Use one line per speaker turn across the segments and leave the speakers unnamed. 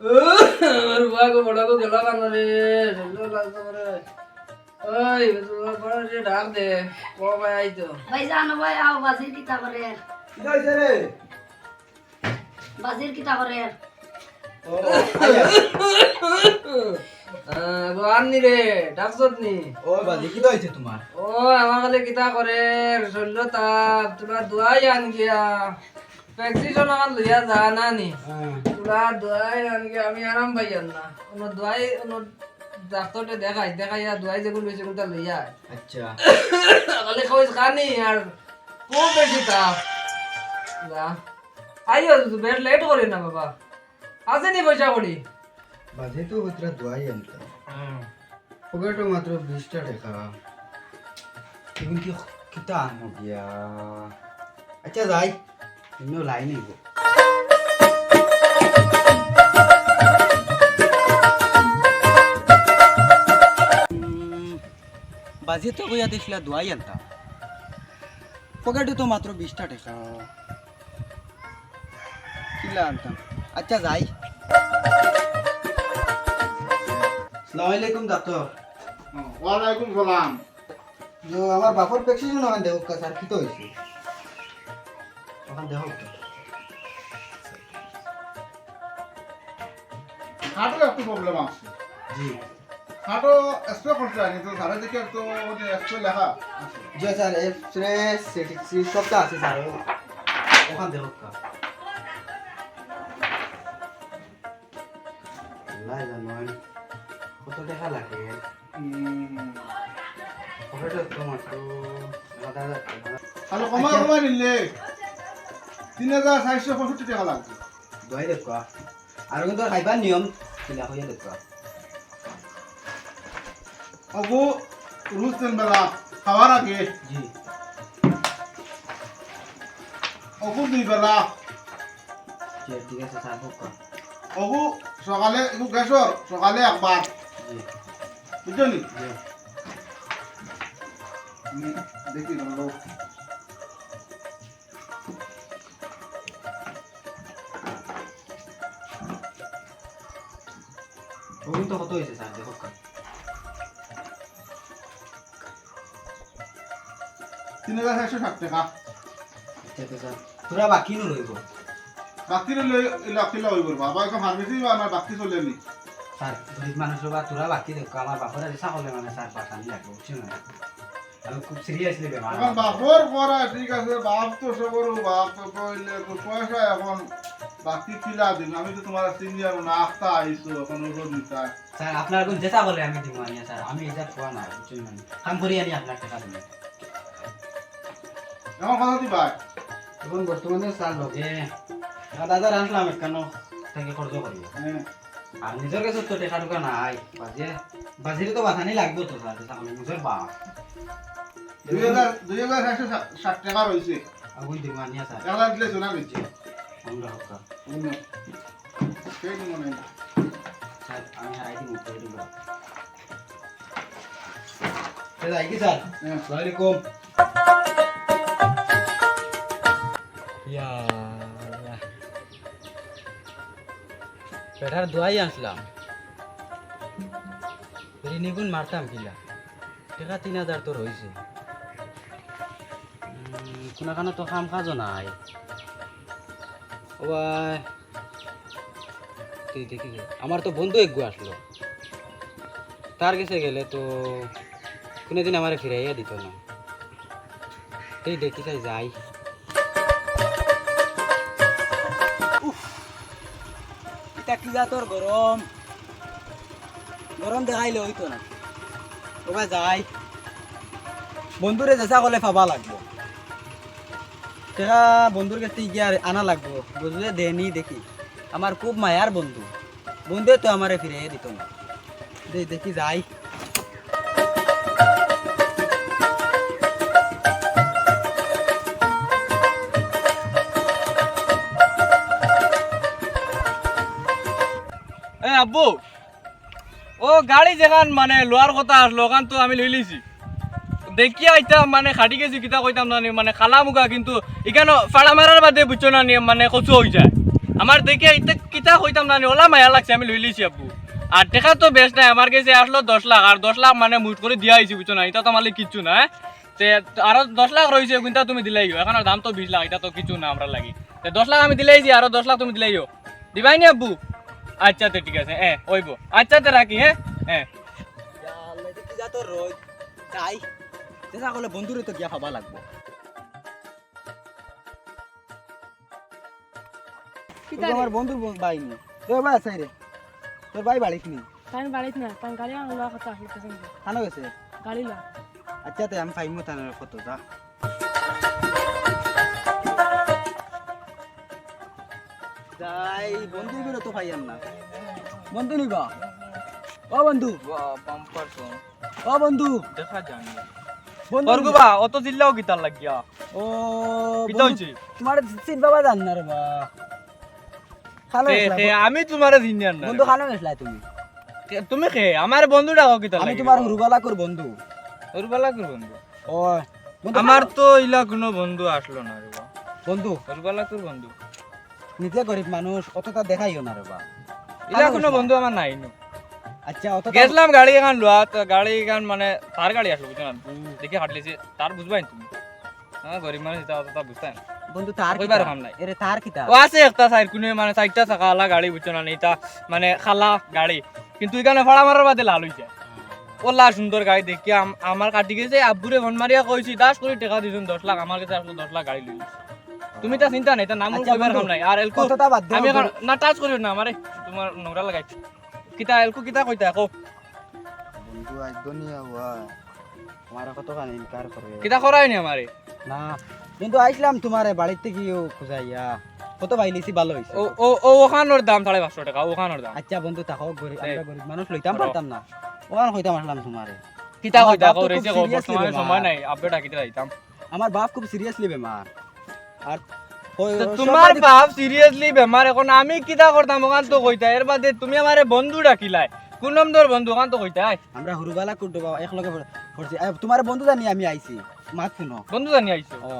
আমার বুয়াকে বড়াকে গেল কান রে চলো লাগতো রে ওই বড় রে ডাক দে ও ভাই আইতো
ভাই জানো ভাই আও বাজির কিতা করে
কি হইছে রে?
বাজির কিতা করে
ও আয়া
গোয়ানি রে ডাকছত নি
ও বাজি কি হইছে তোমার?
ও আমার কাছে কিতা করে শৈল্য তাপ তোরা দুয়াই আন গিয়া প্রেসক্রিপশন আমার লইয়া যা না নি
হ্যাঁ
তোরা দুয়াই আন গিয়া আমি আরাম পাইয়ান না কোনো দুয়াই কোনো ডাক্তারকে দেখাইয়া দুয়াই যেগুলো লইছে কোনটা লইয়া আয়।
আচ্ছা
খালি খাওয়াইস খানি আর খুব বেশি তাপ যা আইও বেড লেট করি না বাবা আছে নি পয়সা করি
বাজি তো উতরা দোয়াই আনতা পকেটে মাত্র 20টা টাকা তুমি কি কিতা আনবো গিয়া আচ্ছা যাই ইনো লাইন নিব বাজি তো কইয়া দিছিলা দোয়াই আনতা পকেটে তো মাত্র 20টা টাকা কিলা আনতাম আচ্ছা যাই আসসালামু আলাইকুম ডাক্তার
ওয়ালাইকুম সালাম।
जो আমার বাপর প্রেসক্রিপশন ওখান দেখো স্যার কি তো হইছে ওখান দেখো
হার্টের একটু প্রবলেম আছে।
জি
হার্টও স্প্রে করতে আনি তো ধারে দেখে একটু স্প্রে লেখা আছে।
জি স্যার এক্সরে সিটি সবটা আছে স্যার ওখান দেখো আল্লাহ জানেন কত টাকা লাগে পকেটে তো মাত্র 1000 টাকা
তাহলে কমাই নিলে 3465 টাকা লাগবে।
দই দেখো আর কিন্তু খাইবার নিয়ম কিলা হইয়া দেখো
অগু রোজ তিন বেলা খাওয়ার আগে
জি
অগু 2 বেলা
জি ঠিক আছে স্যার হোক
অগু সকালে একটু গ্যাসর সকালে একবার
জি
বুঝছো নি
জি
আমি দেখি ভালো
ওই তো কত হইছে স্যার দেখো
3460 টাকা।
আচ্ছা তো স্যার তোরা বাকি নো রইব
বাকি রইলে কিলো হইব বাবা এখন ফার্মেসি বা আমার বাকি চলে নি
স্যার গরিব মানুষ বা তোরা বাকি দেখো আমার বাপর আর সকলে মানে স্যার পাঠানি লাগবে বুঝছো না আমি খুব সিরিয়াসলি বেমার
এখন বাপর পড়া ঠিক আছে বাপ তো সবর বাপ তো কইলে তো পয়সা এখন বাকি কিলা দিন আমি তো তোমার সিনিয়র না আখতা আইছো এখন ওষুধ নিতা
স্যার আপনার কোন যেটা বলে আমি দিব আনি স্যার আমি এটা খোয়া না বুঝছো না কাম করি আনি আপনার টাকা দিন
এখন কথা দিবা
এখন বর্তমানে স্যার লগে 1000 আনলাম কেন থেকে খরচ করিব
হ্যাঁ
আর নিজের কাছে তো টাকা টুকা নাই বাজিরে তো বাথানি লাগবে তো স্যার তাহলে নিজের বাপ
2660 টাকা রয়েছে
আগুন দিব আনি স্যার
একলা দিলে শোনা গেছে
আমরা হক্কা
সেই মনে না
স্যার আমি হারাই দিব তো দিব স্যার আই কি স্যার
হ্যাঁ
আসসালামু আলাইকুম ইয়া আল্লাহ পেটার দোয়াই আসলাম রিনিগুন মারতাম কিলা টাকা 3000 তোর হইছে কোনখানে তো কাম কাজও নাই ও ভাই দেখি আমার তো বন্ধু এক আসলো তার কাছে গেলে তো কোনোদিন আমার ফিরাইয়া দিত না এই দেখি চাই যাই এটা কি যা তোর গরম গরম দেখাইলে হইতো না ও ভাই যাই বন্ধুরে যেসা কলে পাবা লাগবো টেকা বন্ধুর কাছে গিয়ে আনা লাগবো বুঝলে দেনি দেখি আমার খুব মায়ার বন্ধু বন্ধুয়ে তো আমারে ফিরাইয়া দিত না দেখি যাই
আব্বু ও গাড়ি যেখান মানে লোয়ার কথা আসলো ওখান তো আমি লই লিছি দেখি আইতাম মানে খাটি গেছি কিতা কইতাম না মানে খালা মুগা কিন্তু এখানে ফাড়া মারার বাদে বুঝছো না মানে কচু হয়ে যায়
আমার দেখে এটা কিতা কইতাম না ওলা মায়া লাগছে আমি লই লিছি আব্বু আর টাকা তো বেশ নাই আমার কাছে আসলো 10 লাখ আর 10 লাখ মানে মুট করে দিয়া হইছে বুঝছো না এটা তো মালিক কিচ্ছু না তে আরো 10 লাখ রইছে কিন্তু তুমি দিলাইও এখন দাম তো 20 লাখ এটা তো কিছু না আমরা লাগি তে 10 লাখ আমি দিলাইছি আরো 10 লাখ তুমি দিলাইও দিবাই নি আব্বু আচ্ছা তো ঠিক আছে ওইবো আচ্ছা তো রাখি হ্যাঁ
আল্লাহ এটা কি যা তোর রোজ যাই দেখা করলে বন্ধুরে তো গিয়া পাবা লাগবো আমার বন্ধুর ভাই নি তোর ভাই আছে রে তোর ভাই বাড়িত নি
তাই বাড়িত না তাই গাড়ি আনলা কথা হইতেছে
খানো গেছে
গাড়ি লা
আচ্ছা তে আমি ফাইমু তানের ফটো যা যাই বন্ধু গুলো তো পাইয়াম না বন্ধু নিবা ও বন্ধু
বাম্পার সং
ও বন্ধু
দেখা জানি
বন্ধু
করগো বা অত জিল্লাও গিতার লাগিয়া
ও
কিতা হইছে
তোমার সিন বাবা জান না রে বা খালো
আমি তোমারে জিনিয়ার না
বন্ধু খালো গেছলা তুমি
তুমি খে আমার বন্ধুটা হোক কিতা
আমি তোমার হুরবালা কর বন্ধু
ওরবালা কর বন্ধু
ও বন্ধু
আমার তো ইলা কোনো বন্ধু আসলো না রে বা
বন্ধু
ওরবালা কর বন্ধু
নিজে গরিব মানুষ অতটা দেখাইও না রে বা
ইলা কোনো বন্ধু আমার নাই নো
আচ্ছা অত
গেছলাম গাড়ি এখান লোয়া তো গাড়ি এখান মানে তার গাড়ি আসলো বুঝছো না দেখে হাঁটলিছি তার বুঝবাই তুমি হ্যাঁ গরিব মানুষ এটা অতটা বুঝতাই না
বন্ধু তার
কইবার কাম নাই
এরে তার কিতা
ও আছে একটা সাইড কোনে মানে সাইডটা চাকা আলা গাড়ি বুঝছো না এটা মানে খালা গাড়ি কিন্তু এখানে ভাড়া মারার বাদে লাল হইছে ওলা সুন্দর গাড়ি দেখি আমার কাটি গেছে আব্বুরে ফোন মারিয়া কইছি 10 কোটি টাকা দিছুন 10 লাখ আমার কাছে আসলো 10 লাখ গাড়ি লই তুমি তা চিন্তা নাই তা নাম কইবার কাম নাই আর এলকো
কতটা বাদ দাও
আমি এখন না টাচ করিও না আমারে তোমার নোংরা লাগাইছি কিতা এলকো কিতা কইতা কো
বন্ধু আজ দুনিয়া ওয়া আমার কত খান ইনকার করে
কিতা করাই নি আমারে
না কিন্তু আইছিলাম তোমার বাড়িতে গিয়ে খুঁজাইয়া কত বাইলিছি ভালো হইছে
ও ও ও ওখানোর দাম 550 টাকা ওখানোর দাম
আচ্ছা বন্ধু তাকো গরিব আমরা গরিব মানুষ লইতাম পারতাম না ওখান কইতাম আসলাম তোমারে
কিতা
আমার
কইতা
বাপ তো
কইছে
খুব
বর্তমানে
seriously
সময়
বেমার।
নাই আপডেট কিতা দিতাম
আমার বাপ খুব সিরিয়াসলি বেমার আর
তো তোমার বাপ সিরিয়াসলি বেমার এখন আমি কিতা করতাম ওখান তো কইতা এর বাদে তুমি আমারে বন্ধু ডাকিলাই কোন নম্বর বন্ধু ওখান তো কইতা
আমরা হুরুবালা কুটু একলগে পড়ছি তোমার বন্ধু জানি আমি আইছি মাত শুনো
বন্ধু জানি আইছো
ও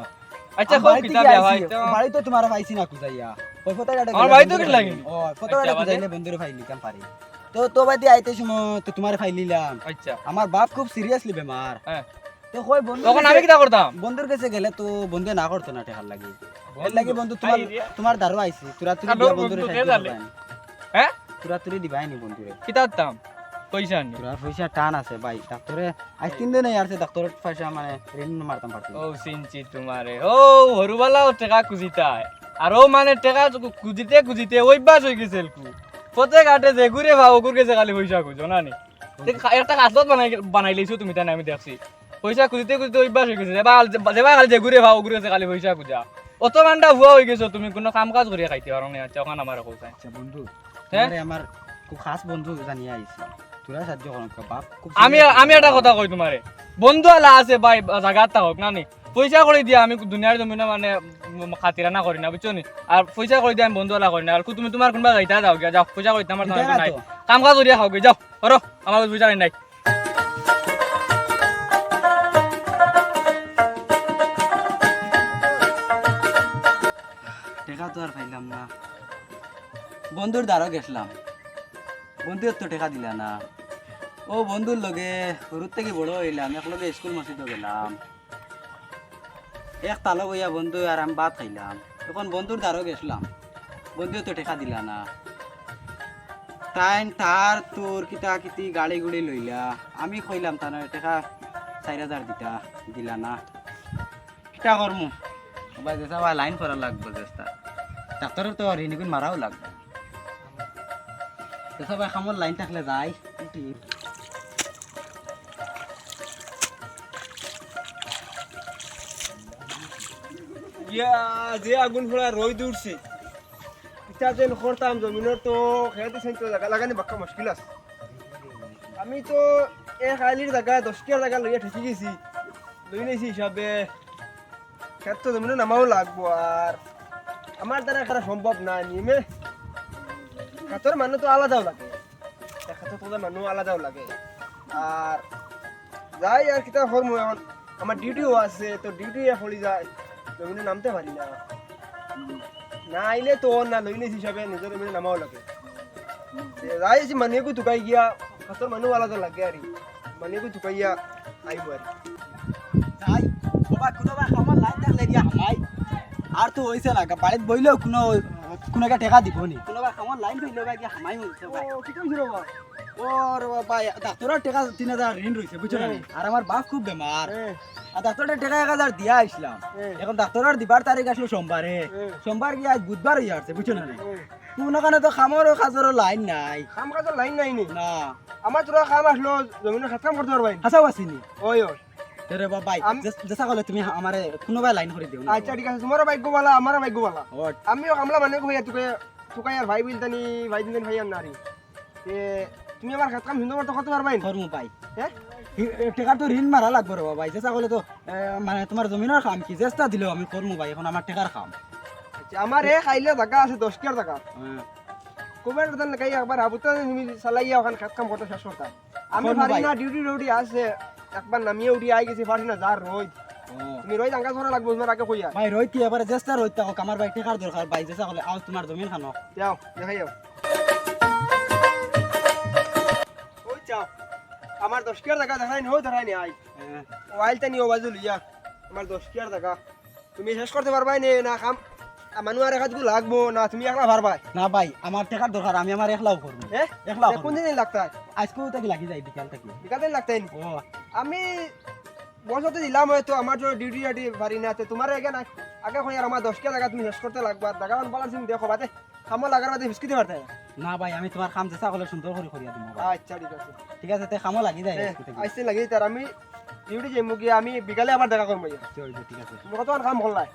আচ্ছা
আমার
কও
বাড়িতে
কিতা
কি
বিয়া
আইছি?
ভাই
বাড়ি তো তোমার পাইছি না খুঁজাইয়া ওই ফটোটা
আমার বাড়ি তো কি লাগে?
ও ফটোটা
আচ্ছা,
খুঁজাইলে বন্ধুরে ফাইল নিতাম পারি তো তো বাদি আইতে সময় তো তোমার ফাইল নিলাম
আচ্ছা
আমার বাপ খুব সিরিয়াসলি বেমার
হ্যাঁ
তো কই বন্ধু
তখন আমি কিতা করতাম
বন্ধুর কাছে গেলে তো বন্ধু না করতো না টেকার লাগি এর
বন্ধু,
লাগি বন্ধু তোমার
আই রিয়া।
তোমার দারু আইছি তুরা তুরি
আলো
দিয়া বন্ধুরে
বন্ধু কে
সাইকেল
জানে?
দিবাইনি।
হ্যাঁ
তুরা তুরি দিবাইনি বন্ধুরে
কিতা করতাম পয়সা নি
তুরা পয়সা টান আছে ভাই ডাক্তারে আজ 3 দিন আসছে ডাক্তারের পয়সা মানে ঋণ মারতাম পারতাম
ও সিনচি তোমারে ও হরুবালাও টাকা খুঁজিতা আর ও মানে টাকা খুঁজিতে খুঁজিতে অভ্যাস হয়ে গেছে পথে ঘাটে যে ঘুরে ভাও ঘুরে গেছে খালি পয়সা খুঁজো না নি একটা কাজত বানাই লাইছো তুমি তাই না, আমি দেখছি পয়সা খুঁজিতে খুঁজিতে অভ্যাস হয়ে গেছে যেবা খালি যে ঘুরে ভাও ঘুরে গেছে খালি পয়সা খুঁজা অত মানটা ভুয়া হয়ে গেছো তুমি কোনো কাম কাজ করিয়া খাইতে পারো না। আচ্ছা ওখানে আমার কইছা
আচ্ছা বন্ধু
হ্যাঁ?
তোমারে আমার খুব খাস বন্ধু জানিয়ে আইছি তুরা সাহায্য করো বাপ খুব
আমি একটা কথা কই তোমারে বন্ধু আলা আছে ভাই জায়গা থাকক না নি পয়সা করে দিয়া আমি দুনিয়ার জমিনে মানে খাতিরা না করি না বুঝছো নি আর পয়সা করে দিয়া আমি বন্ধু আলা করি না আর তুমি তোমার কোনবা যাইতা যাও গিয়া যাও পয়সা করতে আমার
দিতে
তোমার
না
নাই
তো।
কাম কাজ করিয়া খাও গে যাও করো আমার পয়সা নাই
টাকা তো আর পাইলাম না বন্ধুর দ্বারও গেছিলাম বন্ধুর তো টাকা দিলা না ও বন্ধুর লগে শুরুর থেকে বড় হইলাম একলগে স্কুল মসজিদও গেলাম এক তালো বইয়া বন্ধু আর আমি ভাত খাইলাম তখন বন্ধুর দ্বারও গেছিলাম বন্ধুও তো টাকা দিলা না তার তোর কিতা কিতি গাড়ি গুড়ি লইলা আমি কইলাম তার টাকা 4000 দিলা না কিতা করমু ভাই যেসা ভাই লাইন করা লাগবে চেষ্টা ডাক্তারের তো রিনিকুন মারাও লাগবে যেসা ভাই খামর লাইন থাকলে যাই
যে আগুন ফোড়া রই দূরছে ইটা যেন করতাম জমিনের তো খেয়াতে সেন তো জায়গা লাগানি বাক্কা মুশকিল আছে আমি তো এক আইলির জায়গা 10 কিলো জায়গা লইয়া ঠেকি গেছি লই নিয়েছি হিসাবে খেত তো জমিনে নামাও লাগবো আর আমার দ্বারা করা সম্ভব না নিমে খাতর মানুষ তো আলাদাও লাগে খাতর তোদের মানুষ আলাদাও লাগে আর যাই আর কিতা করবো এখন আমার ডিউটিও আছে তো ডিউটি হলি যায় জমিনে নামতে পারি না না আইলে তো না লইলে হিসাবে নিজের জমিনে নামাও লাগে যাই আছি মানিয়ে তুকাই গিয়া হাতর মানুষ আলাদা লাগে আর মানিয়ে তুকাইয়া আইব আর
যাই বাবা কোনোবা আমার লাইন থাকলে দিয়া হামাই আর তো হইছে না বাড়িত বইলেও কোনোকে টেকা দিব নি কোনোবা আমার লাইন ধরলে বা কি হামাই হইছে ভাই
কি কইছিল বাবা
ওর বাবা ডাক্তারের টাকা 3000 ঋণ রইছে বুঝছো না আর আমার বাপ খুব বেমার আর ডাক্তারের টাকা 1000 দিয়া আইছিলাম এখন ডাক্তারের দিবার তারিখ আসলো সোমবারে সোমবার গিয়ে আজ বুধবার হয়ে যাচ্ছে বুঝছো না কোনো কারণে তো খামর খাজর লাইন নাই
কাম কাজের লাইন নাই নি
না
আমার তোরা কাম আসলো জমিনে খাত কাম করতে পারবাই
হাসাও আসিনি
ওই ওই
রে বাবা যেসা কলে তুমি আমারে কোনোবা লাইন করে দিও না
আচ্ছা ঠিক আছে তোমার ভাগ্যবালা আমার ভাগ্যবালা
ও
আমিও কামলা মানে ভাইয়া তুকাই আর ভাই বিলতানি ভাই দিন ভাই আর নারী তে তুমি আমার খাত কাম সুন্দর করতে পারবাই
করমু পাই
হ্যাঁ
টাকা তো ঋণ মারা লাগবে রে বাবা যেসা কলে তো মানে তোমার জমিনের কাম কি চেষ্টা দিলেও আমি করমু ভাই এখন আমার টাকার কাম
আচ্ছা আমার এ খাইলে টাকা আছে 10 টাকার টাকা কোবের দান লাগাই একবার আবুতা তুমি চালাইয়া ওখান খাত কাম করতে শেষ করতা আমি
করবো
পারি
ভাই।
না ডিউটি আছে একবার নামিয়ে উঠি আই গেছি পারি না যার রোজ তুমি রোজ আঙ্কা ধরা লাগবে তোমার আগে কইয়া
ভাই রইতি এবারে চেষ্টা রইতে হোক আমার ভাই টাকার দরকার ভাই যেসা কলে আও তোমার জমিন খানো
যাও দেখাই যাও ওই যাও আমার 10 টাকার টাকা দেখাই নো দেখাই নি আই ওয়াইল তানি ও বাজু লিয়া আমার 10 টাকার টাকা তুমি শেষ করতে পারবাই না কাম মানুষ আর একাদগু লাগবো না তুমি একলা পারবাই
না ভাই আমার টাকার দরকার আমি আমার একলাও করবো
হ্যাঁ
একলাও
কোন দিন লাগতা
আজকেও তাকে লাগি যাই বিকাল থেকে
বিকাতে লাগতাই নি
ও
আমি বসতে দিলাম হয়তো আমার তো ডিউটি আটি পারি না তোমার আগে না আগে কই আর আমার 10 টাকা তুমি শেষ করতে লাগবা দাগান বালার তুমি দেখো বাদে খামো লাগার বাদে হিসকিতে পারতে
না ভাই আমি তোমার কাম চেষ্টা করলে সুন্দর করে করিয়া দিব
আচ্ছা ঠিক আছে
ঠিক আছে তে কামও লাগি যায়
আইসে লাগি তার আমি ডিউটি যাই মুগি আমি বিকালে আবার দেখা করবো
ঠিক আছে
তুমি কত কাম করলাই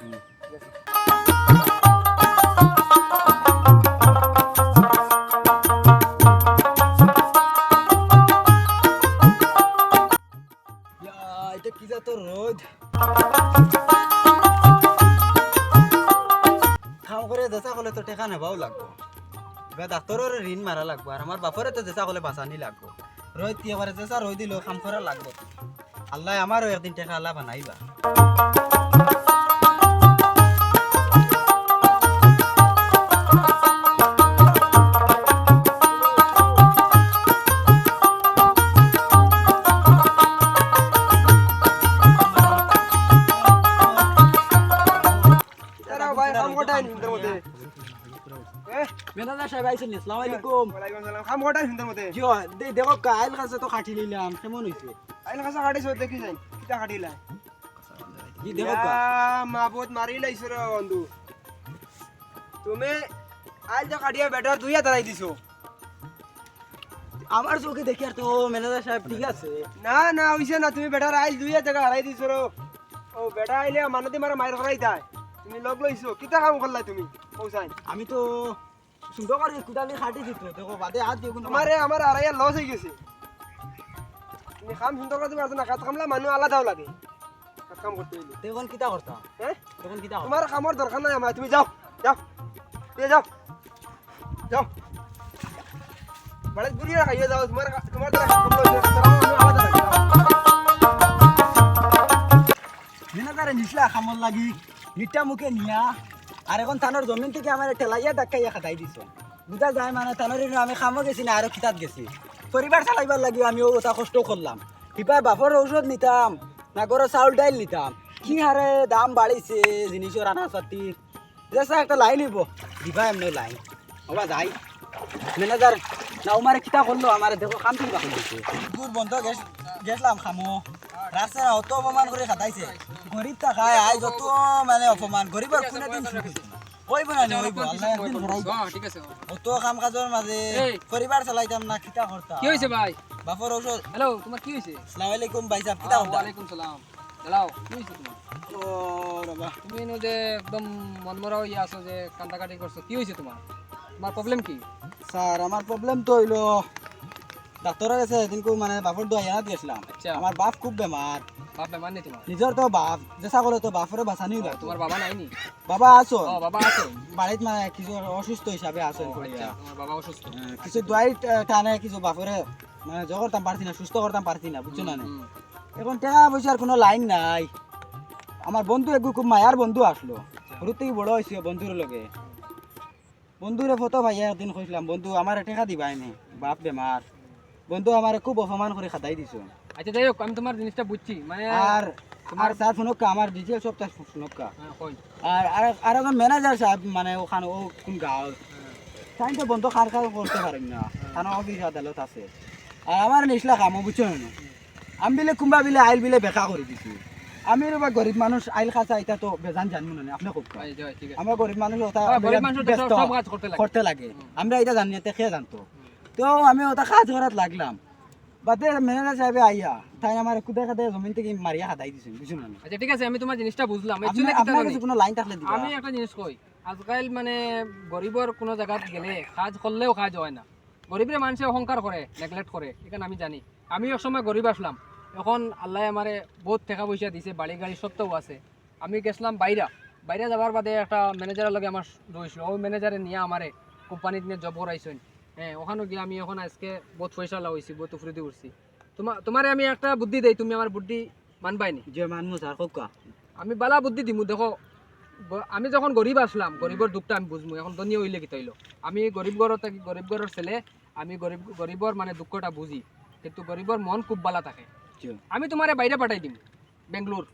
এটা কি যা তো রোদ কাম করে দেশা করলে তো টেকা নেবাও লাগবো এবার ডাক্তারের ঋণ মারা লাগবো আর আমার বাপরে তো দেশা করলে বাঁচানি লাগবো রোদ কি এবারে দেশা রোদ দিল কাম করা লাগবো আল্লাহ আমারও একদিন টেকা আল্লাহ বানাইবা
ভাই কাম কটাই নিন্দর মধ্যে
মেনাদা সাহেব আইছেন আসসালামু আলাইকুম
ওয়ালাইকুম সালাম কাম কটাই নিন্দর মধ্যে
জি দেখো কাইল কাছে তো খাটি নিলাম কেমন হইছে
আইন কাছে কাটিছ দেখি যাই কিটা কাটিলা
জি দেখো
মাবুত মারি লাইছ রে বন্ধু তুমি আইল তো কাটিয়া বেটার দুইয়া দাঁড়াই দিছো
আমার চোখে দেখি আর তো মেনাদা সাহেব ঠিক আছে
না না হইছে না তুমি বেটার আইল দুইয়া জায়গা হারাই দিছো রে ও বেটা আইলে মানতে মারা মাইর করাই তাই তুমি লগ লইছো কিটা কাম করলাই তুমি পৌঁছাই
আমি তো সুন্দর করে কুদালি খাটি দিত দেখো বাদে হাত দিয়ে কোনো
আমারে আমার আড়াইয়া লস হয়ে গেছে তুমি কাম সুন্দর করতে পারছো না কাজ কামলা মানুষ আলাদাও লাগে কাজ কাম করতে হইলে
দেখুন কিটা করতা
হ্যাঁ
দেখুন কিটা করতা
তোমার কামর দরকার নাই আমার তুমি যাও যাও তুমি যাও যাও বাড়ি বুড়িয়া খাইয়ে যাও তোমার তোমার দ্বারা কাম লইছে আমি আলাদা লাগে
মেনাদারে নিছলা খামল লাগি নিটা মুখে নিয়া আর এখন থানোর জমিন থেকে আমার ঠেলাইয়া ডাক্কাইয়া খাটাই দিছ বুঝা যায় মানে থানোর আমি খামো গেছি না আরো খিতাত গেছি পরিবার চালাইবার লাগি আমিও ওটা কষ্ট করলাম ইপায় বাপর ঔষধ নিতাম না করে চাউল ডাইল নিতাম কি হারে দাম বাড়িছে জিনিসের আনাপাতি যেসা একটা লাইন হইব দিবা এমনি লাইন হবা যাই ম্যানেজার না উমারে কিতা করলো আমার দেখো কাম থেকে বাকি দিছে দূর বন্ধ গেছলাম খামো রাস্তা অত অপমান করে খাটাইছে গরিব টাকায় আই যত মানে অপমান গরিবের কোনে দিন ওই বনা নি ওই আল্লাহ একদিন ঘরাই
ঠিক আছে
অত কাম কাজের মাঝে পরিবার চালাইতাম না কিতা করতাম
কি হয়েছে ভাই
বাপর ঔষধ
হ্যালো তোমার কি হয়েছে
আসসালামু আলাইকুম ভাই সাহেব কিতা করতাম
ওয়ালাইকুম সালাম দাঁড়াও কি হয়েছে তোমার
ও বাবা
তুমি এনে যে একদম মনমরা হয়ে আছো যে কান্দাকাটি করছো কি হয়েছে তোমার তোমার প্রবলেম কি
স্যার আমার প্রবলেম তো হইলো ডাক্তারের কাছে এদিনকে মানে বাপর দোয়া জানাত গেছিলাম
আচ্ছা।
আমার বাপ খুব বেমার
বাপ বেমার নেই তোমার
নিজের তো বাপ যেসা করে তো বাপরে বাঁচানিও লাগতো
তোমার বাবা নাইনি
বাবা আছো
ও বাবা আছে
বাড়িত মানে কিছু অসুস্থ হিসাবে আছেন
আচ্ছা তোমার বাবা অসুস্থ
কিছু দোয়াই টানে কিছু বাপরে মানে জগ করতাম পারছি না সুস্থ করতাম পারছি না বুঝছো না
হুম।
এখন টাকা পয়সার কোনো লাইন নাই আমার বন্ধু একটু খুব মায়ার বন্ধু আসলো শুরু থেকে বড় হয়েছে বন্ধুর লগে বন্ধুরে ফটো ভাইয়া একদিন কইছিলাম বন্ধু আমার টাকা দিবা এনে বাপ বেমার বন্ধু আমার খুব অপমান করে খাতাই দিছো
আচ্ছা যাই হোক আমি তোমার জিনিসটা বুঝছি মানে
আর তোমার স্যার ফোনকা আমার ডিটেল সব তার ফোনকা
কই
আর আর একজন ম্যানেজার সাহেব মানে ওখানে ও কোন গাঁও তাই তো বন্ধু কার করতে পারেন না থানা অফিস আদালত আছে আর আমার নিসলা কামও বুঝছো না আমি বিলে কুম্বা বিলে আইল বিলে বেকা করে দিছি আমি বা গরিব মানুষ আইল খাসা এটা তো বেজান জানবো না আপনি খুব
ঠিক আছে
আমরা গরিব মানুষ ওটা
গরিব মানুষ
ব্যস্ত
সব কাজ করতে লাগে
করতে লাগে আমরা এটা জানি না তে জানতো তো আমি ওটা কাজ করাত লাগলাম বাদে ম্যানেজার সাহেবে আইয়া তাই আমার কুদে খাতে জমিন থেকে মারিয়া হাতাই দিছেন বুঝুন না
আচ্ছা ঠিক আছে আমি তোমার জিনিসটা বুঝলাম
আপনি
Actually
আপনার
কিতা
কাছে
জানি?
কোনো লাইন থাকলে দিবা
আমি একটা জিনিস কই আজকাল মানে গরিবর কোনো জায়গাত গেলে কাজ করলেও কাজ হয় না গরিবের মানুষে অহংকার করে নেগলেক্ট করে এখানে আমি জানি আমি এক সময় গরিব আসলাম এখন আল্লাহ আমারে বহুত টাকা পয়সা দিছে বাড়ি গাড়ি সবটাও আছে আমি গেছিলাম বাইরে যাওয়ার বাদে একটা ম্যানেজারের লগে আমার রয়েছিল ওই ম্যানেজারে নিয়ে আমারে কোম্পানিতে নিয়ে জব করাইছেন হ্যাঁ ওখানে গিয়ে আমি এখন আজকে বহুত পয়সা লাগাইছি বহুত উফরিতে উঠছি তোমারে আমি একটা বুদ্ধি দেই তুমি আমার বুদ্ধি মানবাইনি
যে মানুষ আর কোকা
আমি বালা বুদ্ধি দিমু দেখো আমি যখন গরিব আসলাম গরিবর দুঃখটা আমি বুঝবো এখন ধনী হইলে কি তাইলো আমি গরিব ঘরের ছেলে আমি গরিবর মানে দুঃখটা বুঝি কিন্তু গরিবর মন খুব বালা থাকে আমি তোমারে বাইরে পাঠাই দিম বেঙ্গলোর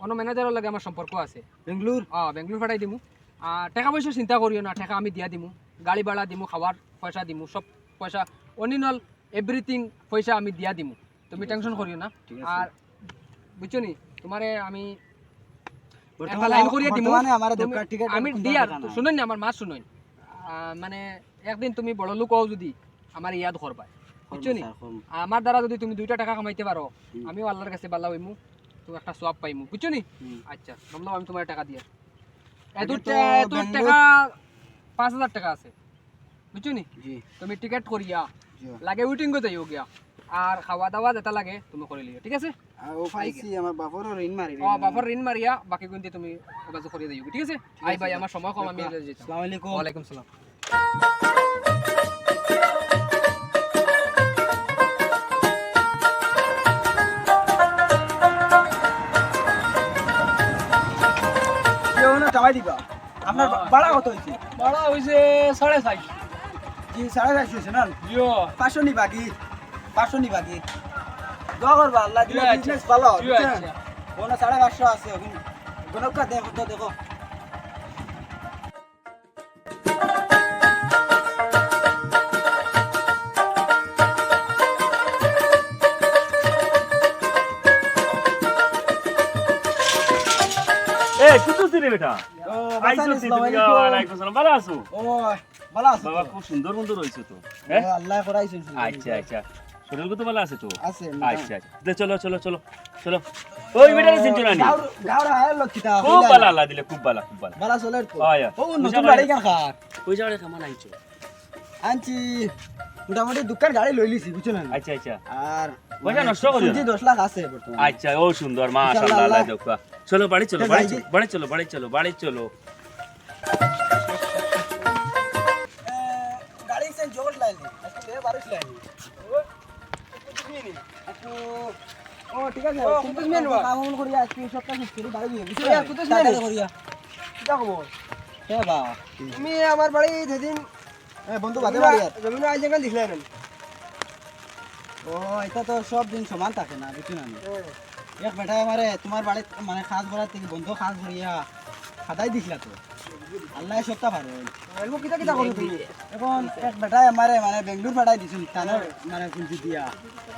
অন্য ম্যানেজারের লাগে আমার সম্পর্ক আছে
বেঙ্গলোর
বেঙ্গলোর পাঠাই দিমু আর টাকা পয়সা চিন্তা করিও না টাকা আমি দিয়া দিমু গাড়ি ভাড়া দিমু খাবার পয়সা দিমু সব পয়সা অনিনল এভরিথিং পয়সা আমি দিয়া দিমু তুমি টেনশন করিও না আর বুঝছো নি তোমারে আমি একটা লাইন করিয়ে দিমু
বর্তমানে আমার দোকান টিকেট
আমি দিয়ার শুনুন না আমার মা শুনুন মানে একদিন তুমি বড় লোক হও যদি আমার ইয়াদ করবা বুঝছো নি আমার দ্বারা যদি তুমি 2টা টাকা কামাইতে পারো আমিও আল্লাহর কাছে বালা হইমু তুমি একটা সওয়াব পাইমু বুঝছো নি আচ্ছা বললাম আমি তোমার টাকা দিয়ে এত টাকা 5000 টাকা আছে বুঝছো নি তুমি টিকেট করিয়া লাগে উইটিং করতে যাইও গিয়া আর খাওয়া দাওয়া যেটা লাগে তুমি করে লিও ঠিক আছে
ও পাইছি আমার বাপরও ঋণ মারি
বাবার ঋণ মারিয়া বাকি গুনতে তুমি ওবাজু করিয়ে দিও ঠিক আছে আই ভাই আমার সময় কম আমি যেতাম
আসসালামু আলাইকুম
ওয়া আলাইকুম সালাম
কেউ না টাকা দিবা আপনার ভাড়া কত হইছে
ভাড়া হইছে 4.5
জি 4.5 হইছে না
জিও
500 নিবা কি 500 নিবা কি দোয়া করবা আল্লাহ দিলে বিজনেস ভালো বুঝছেন ওনা 550 আছে গণকা দেখো তো দেখো
এ কুতু রে বেটা
ও
আইছো তুমি ওয়ালাইকুম আসসালাম ভালো আছো
ও ভালো আছো
বাবা খুব সুন্দর সুন্দর হইছো তো
আল্লাহ করাইছেন
আচ্ছা আচ্ছা শরীর কত ভালো আছে তো
আছে
আচ্ছা আচ্ছা দে চলো চলো চলো চলো ওই বেটারে সিনচুরানি
গাওরা আয় লক্ষিতা
খুব ভালো আল্লাহ দিলে খুব ভালো
ভালো চলে তো
আয়া
ও নতুন গাড়ি কেন খার
ওই জায়গায় কেমন আইছো
আনছি মোটামুটি দোকান গাড়ি লই লিছি বুঝছো না
আচ্ছা আচ্ছা
আর
পয়সা নষ্ট করিও না।
10 লাখ আছে বর্তমানে
আচ্ছা ও সুন্দর মাশাআল্লাহ আল্লাহ দেখো চলো বাড়ি চলো বাড়ি চলো বাড়ি চলো বাড়ি চলো বাড়ি চলো
গাড়ি সেন জোর লাইনি আজকে বারিশ লাইনি ও ঠিক আছে কুতুস মেন কাম করিয়া আজকে সপ্তাহ শেষ করি বাড়ি গিয়ে বুঝছো কুতুস মেন করিয়া
কিটা খবর
হে বা
তুমি আমার বাড়ি যেদিন
বন্ধু বাদে বাড়ি আর
জমিন আই জায়গা লিখলেন
ও এটা তো সব দিন সমান থাকে না বুঝছো না এক বেটা আমারে তোমার বাড়ি মানে খাস ভরা থেকে বন্ধু খাস ভরিয়া খাদাই দিছিলা তো আল্লাহ সপ্তাহ পারে
এলবো কিটা কিটা করো তুমি
এখন এক বেটা আমারে মানে বেঙ্গলোর পাঠাই দিছিল তানের মানে পুঁজি দিয়া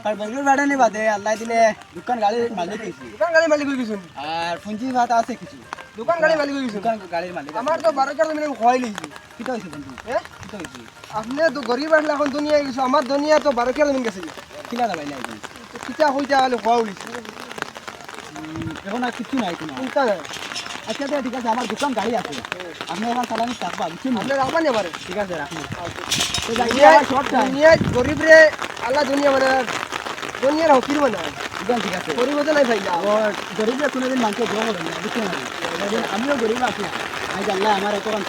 আর বেঙ্গলোর পাঠানি বাদে আল্লাহ দিলে দোকান গাড়ির মালিক হয়েছি
দোকান গাড়ি মালিক হয়ে গেছেন
আর পুঁজি ভাত আছে কিছু
দোকান গাড়ি মালিক হয়ে গেছেন
দোকান গাড়ির মালিক
আমার তো 12 জমিন খোয়াই লিছি
কিটা হয়েছে বন্ধু
হ্যাঁ
কিটা হয়েছে
আপনি তো গরিব আসলে এখন দুনিয়া গেছো আমার দুনিয়া তো 12 জমিন গেছে
কিলা দাবাই নাই এখন
কিটা হইতা হলে খোয়াও লিছি
এখন আর কিছু নাই কোনো
চিন্তা নাই
আচ্ছা তো ঠিক আছে আমার দোকান গাড়ি আছে আপনি এখন চালানি থাকবা বুঝছেন
আপনি রাখবেন এবারে
ঠিক আছে রাখুন তো
দুনিয়া গরিব রে আল্লাহ দুনিয়া মানে দুনিয়ার হকির মানে
ঠিক আছে
গরিব তো নাই ভাই
গরিব কোনোদিন মানুষের জমা করে না বুঝছেন আমিও গরিব আছি আজ আল্লাহ আমার এত কাম